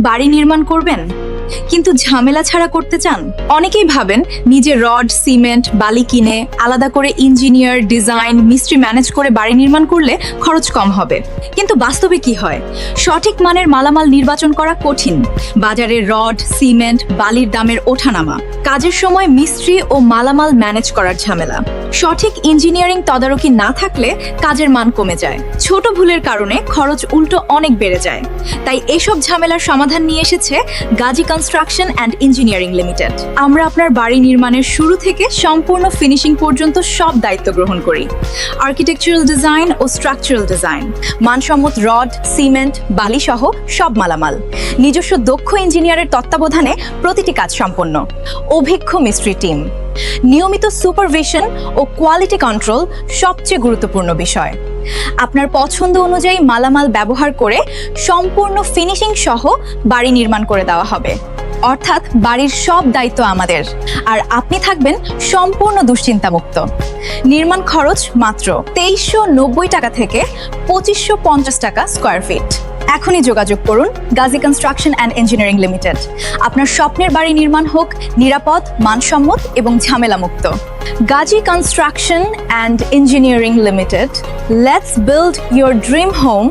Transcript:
বাড়ি নির্মাণ করবেন কিন্তু ঝামেলা ছাড়া করতে চান? অনেকেই ভাবেন নিজে রড, সিমেন্ট, বালি কিনে আলাদা করে ইঞ্জিনিয়ার, ডিজাইন, মিস্ত্রি ম্যানেজ করে বাড়ি নির্মাণ করলে খরচ কম হবে। কিন্তু বাস্তবে কি হয়? সঠিক মানের মালামাল নির্বাচন করা কঠিন। বাজারে রড, সিমেন্ট, বালির দামের ওঠানামা, কাজের সময় মিস্ত্রি ও মালামাল ম্যানেজ করার ঝামেলা। সঠিক ইঞ্জিনিয়ারিং তদারকি না থাকলে কাজের মান কমে যায়। ছোট ভুলের কারণে খরচ উল্টো অনেক বেড়ে যায়। তাই এসব ঝামেলার সমাধান নিয়ে এসেছে Gazi construction and engineering limited. আমরা আপনার বাড়ি নির্মাণের শুরু থেকে সম্পূর্ণ ফিনিশিং পর্যন্ত সব দায়িত্ব গ্রহণ করি। আর্কিটেকচারাল ডিজাইন ও স্ট্রাকচারাল ডিজাইন, মানসম্মত রড, সিমেন্ট, বালি সহ সব মালামাল, নিজস্ব দক্ষ ইঞ্জিনিয়ারের তত্ত্বাবধানে প্রতিটি কাজ সম্পন্ন। অভিজ্ঞ মিস্ত্রি টিম, নিয়মিত সুপারভিশন ও কোয়ালিটি কন্ট্রোল সবচেয়ে গুরুত্বপূর্ণ বিষয়। আপনার পছন্দ অনুযায়ী মালামাল ব্যবহার করে সম্পূর্ণ ফিনিশিং সহ বাড়ি নির্মাণ করে দেওয়া হবে। অর্থাৎ বাড়ির সব দায়িত্ব আমাদের, আর আপনি থাকবেন সম্পূর্ণ দুশ্চিন্তামুক্ত। নির্মাণ খরচ মাত্র 2390 টাকা থেকে 2550 টাকা স্কয়ার ফিট। এখনই যোগাযোগ করুন Gazi construction and engineering limited. আপনার স্বপ্নের বাড়ি নির্মাণ হোক নিরাপদ, মানসম্মত এবং ঝামেলামুক্ত। Gazi construction and engineering limited, let's build your dream home